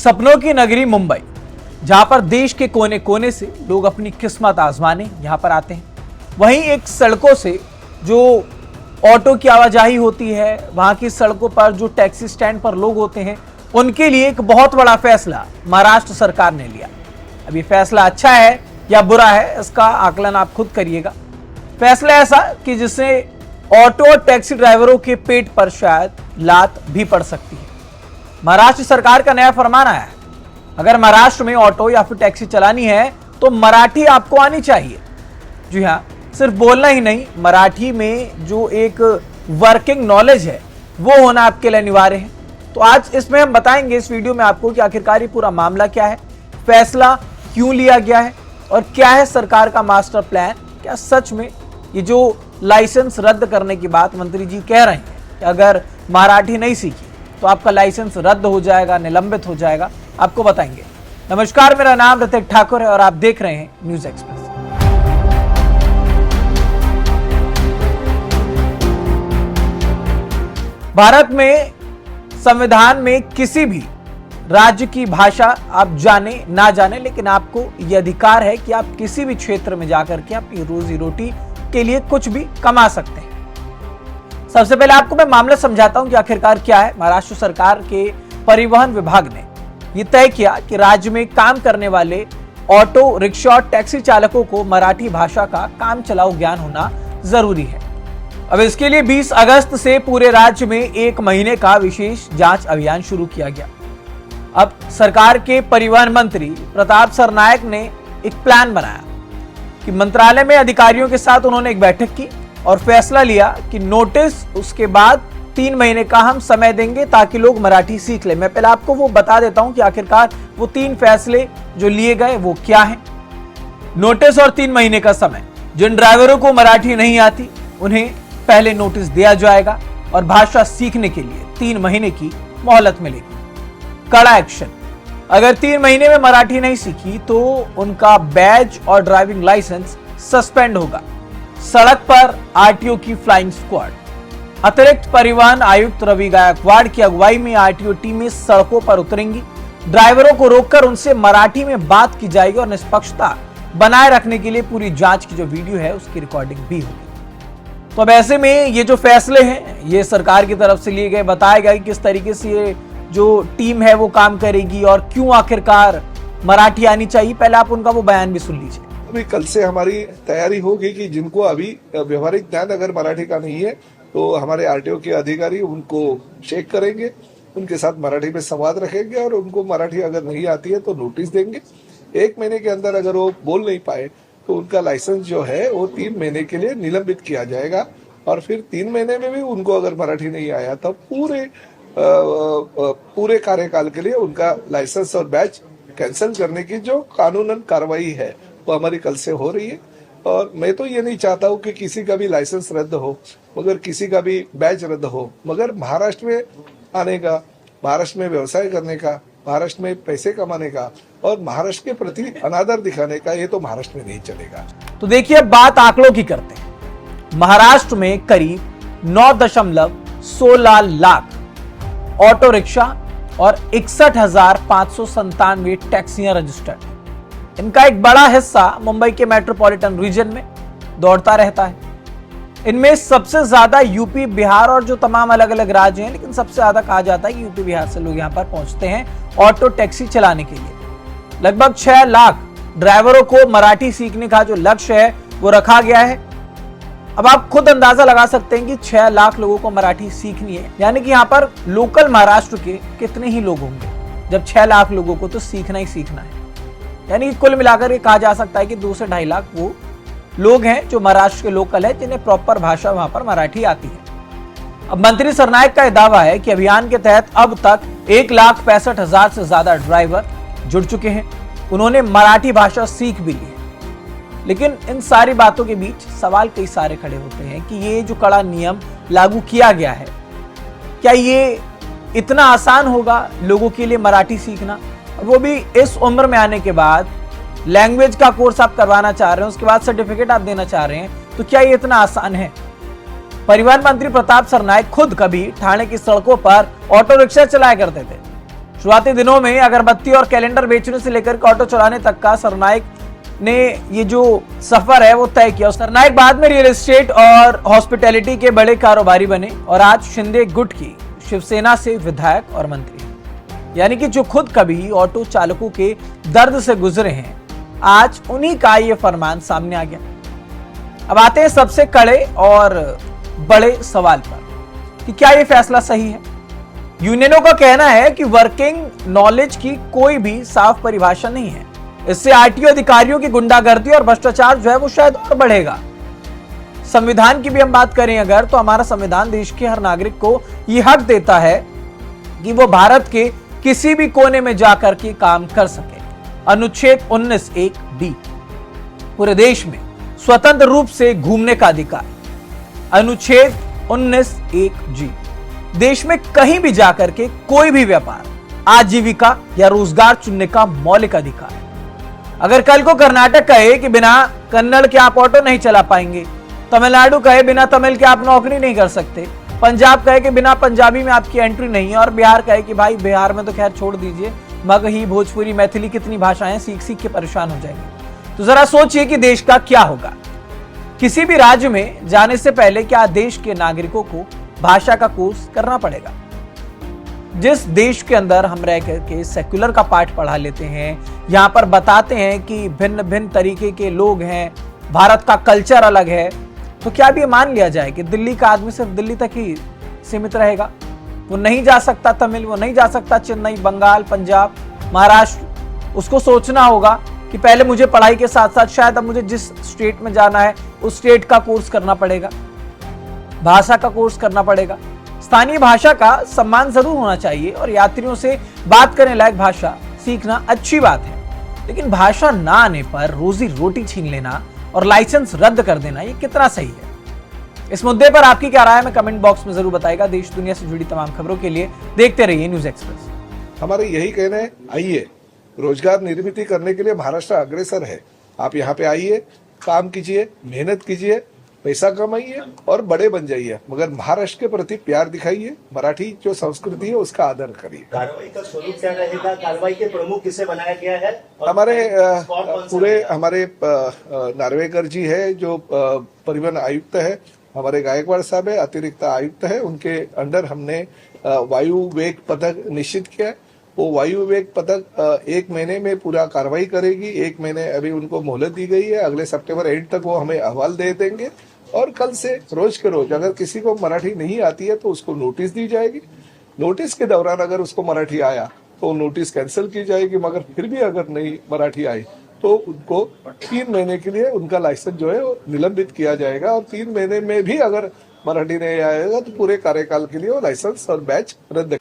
सपनों की नगरी मुंबई, जहां पर देश के कोने कोने से लोग अपनी किस्मत आजमाने यहां पर आते हैं। वहीं एक सड़कों से जो ऑटो की आवाजाही होती है, वहां की सड़कों पर जो टैक्सी स्टैंड पर लोग होते हैं, उनके लिए एक बहुत बड़ा फैसला महाराष्ट्र सरकार ने लिया। अब ये फैसला अच्छा है या बुरा है, इसका आकलन आप खुद करिएगा। फैसला ऐसा कि जिससे ऑटो और टैक्सी ड्राइवरों के पेट पर शायद लात भी पड़ सकती है। महाराष्ट्र सरकार का नया फरमान आया है, अगर महाराष्ट्र में ऑटो या फिर टैक्सी चलानी है तो मराठी आपको आनी चाहिए। जी हाँ, सिर्फ बोलना ही नहीं, मराठी में जो एक वर्किंग नॉलेज है वो होना आपके लिए अनिवार्य है। तो आज इसमें हम बताएंगे इस वीडियो में आपको कि आखिरकार ये पूरा मामला क्या है, फैसला क्यों लिया गया है और क्या है सरकार का मास्टर प्लान। क्या सच में ये जो लाइसेंस रद्द करने की बात मंत्री जी कह रहे हैं कि अगर मराठी नहीं सीखी तो आपका लाइसेंस रद्द हो जाएगा, निलंबित हो जाएगा, आपको बताएंगे। नमस्कार, मेरा नाम ऋतिक ठाकुर है और आप देख रहे हैं न्यूज एक्सप्रेस। भारत में संविधान में किसी भी राज्य की भाषा आप जाने ना जाने, लेकिन आपको यह अधिकार है कि आप किसी भी क्षेत्र में जाकर के अपनी रोजी रोटी के लिए कुछ भी कमा सकते हैं। सबसे पहले आपको मैं मामला समझाता हूं कि आखिरकार क्या है। महाराष्ट्र सरकार के परिवहन विभाग ने यह तय किया कि राज्य में काम करने वाले ऑटो, रिक्शा और टैक्सी चालकों को मराठी भाषा का काम चलाऊ ज्ञान होना जरूरी है। अब इसके लिए 20 अगस्त से पूरे राज्य में 1 महीने का विशेष जांच अभियान शुरू किया गया। अब सरकार के परिवहन मंत्री प्रताप सरनायक ने एक प्लान बनाया कि मंत्रालय में अधिकारियों के साथ उन्होंने एक बैठक की और फैसला लिया कि नोटिस उसके बाद 3 महीने का हम समय देंगे ताकि लोग मराठी सीख लें। मैं पहले आपको वो बता देता हूं कि आखिरकार वो 3 फैसले जो लिए गए वो क्या हैं। नोटिस और 3 महीने का समय। जिन ड्राइवरों को मराठी नहीं आती उन्हें पहले नोटिस दिया जाएगा और भाषा सीखने के लिए 3 महीने की मोहलत मिलेगी। कड़ा एक्शन, अगर 3 महीने में मराठी नहीं सीखी तो उनका बैज और ड्राइविंग लाइसेंस सस्पेंड होगा। सड़क पर आरटीओ की फ्लाइंग स्क्वाड। अतिरिक्त परिवहन आयुक्त रवि गायकवाड़ की अगुवाई में आरटीओ टीमें सड़कों पर उतरेंगी। ड्राइवरों को रोककर उनसे मराठी में बात की जाएगी और निष्पक्षता बनाए रखने के लिए पूरी जांच की जो वीडियो है उसकी रिकॉर्डिंग भी होगी। तो अब ऐसे में ये जो फैसले हैं ये सरकार की तरफ से लिए गए, बताया गया कि किस तरीके से ये जो टीम है वो काम करेगी और क्यों आखिरकार मराठी आनी चाहिए। पहले आप उनका वो बयान भी सुन लीजिए। अभी कल से हमारी तैयारी होगी कि जिनको अभी व्यवहारिक ज्ञान अगर मराठी का नहीं है तो हमारे आरटीओ के अधिकारी उनको चेक करेंगे, उनके साथ मराठी में संवाद रखेंगे और उनको मराठी अगर नहीं आती है तो नोटिस देंगे। 1 महीने के अंदर अगर वो बोल नहीं पाए तो उनका लाइसेंस जो है वो 3 महीने के लिए निलंबित किया जाएगा और फिर 3 महीने में भी उनको अगर मराठी नहीं आया तो पूरे कार्यकाल के लिए उनका लाइसेंस और बैच कैंसिल करने की जो कानूनन कार्रवाई है वो हमारी कल से हो रही है। और मैं तो ये नहीं चाहता हूँ कि किसी का भी लाइसेंस रद्द हो, मगर किसी का भी बैच रद्द हो, मगर महाराष्ट्र में आने का, महाराष्ट्र में व्यवसाय करने का, महाराष्ट्र में पैसे कमाने का और महाराष्ट्र के प्रति अनादर दिखाने का ये तो महाराष्ट्र में नहीं चलेगा। तो देखिए, बात आंकड़ों की करते हैं। महाराष्ट्र में करीब 9.16 लाख ऑटो रिक्शा और 61,597 टैक्सियां रजिस्टर्ड। इनका एक बड़ा हिस्सा मुंबई के मेट्रोपॉलिटन रीजन में दौड़ता रहता है। इनमें सबसे ज्यादा यूपी, बिहार और जो तमाम अलग अलग राज्य हैं, लेकिन सबसे ज्यादा कहा जाता है कि यूपी बिहार से लोग यहां पर पहुंचते हैं ऑटो टैक्सी चलाने के लिए। लगभग 6 लाख ड्राइवरों को मराठी सीखने का जो लक्ष्य है वो रखा गया है। अब आप खुद अंदाजा लगा सकते हैं कि 6 लाख लोगों को मराठी सीखनी है, यानी कि यहाँ पर लोकल महाराष्ट्र के कितने ही लोग होंगे जब 6 लाख लोगों को तो सीखना ही सीखना है। यानी कि कुल मिलाकर ये कहा जा सकता है कि 2 से 2.5 लाख वो लोग हैं जो महाराष्ट्र के लोकल है, जिन्हें प्रॉपर भाषा वहां पर मराठी आती है। अब मंत्री सरनायक का यह दावा है कि अभियान के तहत अब तक 1,65,000 से ज्यादा ड्राइवर जुड़ चुके हैं। उन्होंने मराठी भाषा सीख भी ली है। लेकिन इन सारी बातों के बीच सवाल कई सारे खड़े होते हैं कि ये जो कड़ा नियम लागू किया गया है, क्या ये इतना आसान होगा लोगों के लिए मराठी सीखना? वो भी इस उम्र में आने के बाद लैंग्वेज का कोर्स आप करवाना चाह रहे हैं, उसके बाद सर्टिफिकेट आप देना चाह रहे हैं, तो क्या ये इतना आसान है? परिवहन मंत्री प्रताप सरनायक खुद कभी ठाणे की सड़कों पर ऑटो रिक्शा चलाया करते थे। शुरुआती दिनों में अगरबत्ती और कैलेंडर बेचने से लेकर के ऑटो चलाने तक का सरनाइक ने ये जो सफर है वो तय किया। सरनाइक बाद में रियल एस्टेट और हॉस्पिटैलिटी के बड़े कारोबारी बने और आज शिंदे गुट की शिवसेना से विधायक और मंत्री हैं। यानी कि जो खुद कभी ऑटो चालकों के दर्द से गुजरे हैं, आज उन्हीं का ये फरमान सामने आ गया। अब आते हैं सबसे कड़े और बड़े सवाल पर कि क्या ये फैसला सही है। यूनियनों का कहना है कि वर्किंग नॉलेज की कोई भी साफ परिभाषा नहीं है। इससे आरटीओ अधिकारियों की गुंडागर्दी और भ्रष्टाचार जो है वो शायद और बढ़ेगा। संविधान की भी हम बात करें अगर, तो हमारा संविधान देश के हर नागरिक को यह हक देता है कि वो भारत के किसी भी कोने में जाकर के काम कर सके। अनुच्छेद 19(1)(d) पूरे देश में स्वतंत्र रूप से घूमने का अधिकार। अनुच्छेद 19(1)(g) देश में कहीं भी जाकर के कोई भी व्यापार, आजीविका या रोजगार चुनने का मौलिक अधिकार है। अगर कल को कर्नाटक कहे कि बिना कन्नड़ के आप ऑटो नहीं चला पाएंगे, तमिलनाडु कहे बिना तमिल के आप नौकरी नहीं कर सकते, पंजाब कहे कि बिना पंजाबी में आपकी एंट्री नहीं है, और बिहार कहे कि भाई बिहार में तो खैर छोड़ दीजिए, मगही, भोजपुरी, मैथिली कितनी भाषाएं सीख सीख के परेशान हो जाएंगे। तो जरा सोचिए कि देश का क्या होगा। किसी भी राज्य में जाने से पहले क्या देश के नागरिकों को भाषा का कोर्स करना पड़ेगा? जिस देश के अंदर हम रह करके सेक्युलर का पाठ पढ़ा लेते हैं, यहां पर बताते हैं कि भिन्न भिन्न तरीके के लोग हैं, भारत का कल्चर अलग है, तो क्या भी मान लिया जाए कि दिल्ली का आदमी सिर्फ दिल्ली तक ही सीमित रहेगा? वो नहीं जा सकता तमिल, वो नहीं जा सकता चेन्नई, बंगाल, पंजाब, महाराष्ट्र। उसको सोचना होगा कि पहले मुझे पढ़ाई के साथ साथ शायद अब मुझे जिस स्टेट में जाना है उस स्टेट का कोर्स करना पड़ेगा, भाषा का कोर्स करना पड़ेगा। स्थानीय भाषा का सम्मान जरूर होना चाहिए और यात्रियों से बात करने लायक भाषा सीखना अच्छी बात है, लेकिन भाषा ना आने पर रोजी रोटी छीन लेना और लाइसेंस रद्द कर देना, ये कितना सही है? इस मुद्दे पर आपकी क्या राय है, मैं कमेंट बॉक्स में जरूर बताएगा। देश दुनिया से जुड़ी तमाम खबरों के लिए देखते रहिए न्यूज एक्सप्रेस। हमारे यही कहना है, आइए रोजगार निर्मित करने के लिए महाराष्ट्र अग्रसर है। आप यहाँ पे आइए, काम कीजिए, मेहनत कीजिए, पैसा कमाइए और बड़े बन जाइए, मगर महाराष्ट्र के प्रति प्यार दिखाइए, मराठी जो संस्कृति है उसका आदर करिए। कार्रवाई का स्वरूप क्या रहेगा? कार्रवाई के प्रमुख किसे बनाया गया है? हमारे पूरे हमारे नार्वेकर जी है जो परिवहन आयुक्त है, हमारे गायकवाड़ साहब है अतिरिक्त आयुक्त है, उनके अंडर हमने वायु वेग पथक निश्चित किया है। वो वायु वेग पथक 1 महीने में पूरा कार्रवाई करेगी। 1 महीने अभी उनको मोहलत दी गई है, अगले सितंबर एंड तक वो हमें अहवाल दे देंगे और कल से रोज के रोज अगर किसी को मराठी नहीं आती है तो उसको नोटिस दी जाएगी। नोटिस के दौरान अगर उसको मराठी आया तो नोटिस कैंसिल की जाएगी, मगर फिर भी अगर नहीं मराठी आई तो उनको 3 महीने के लिए उनका लाइसेंस जो है वो निलंबित किया जाएगा और 3 महीने में भी अगर मराठी नहीं आएगा तो पूरे कार्यकाल के लिए वो लाइसेंस और बैच रद्द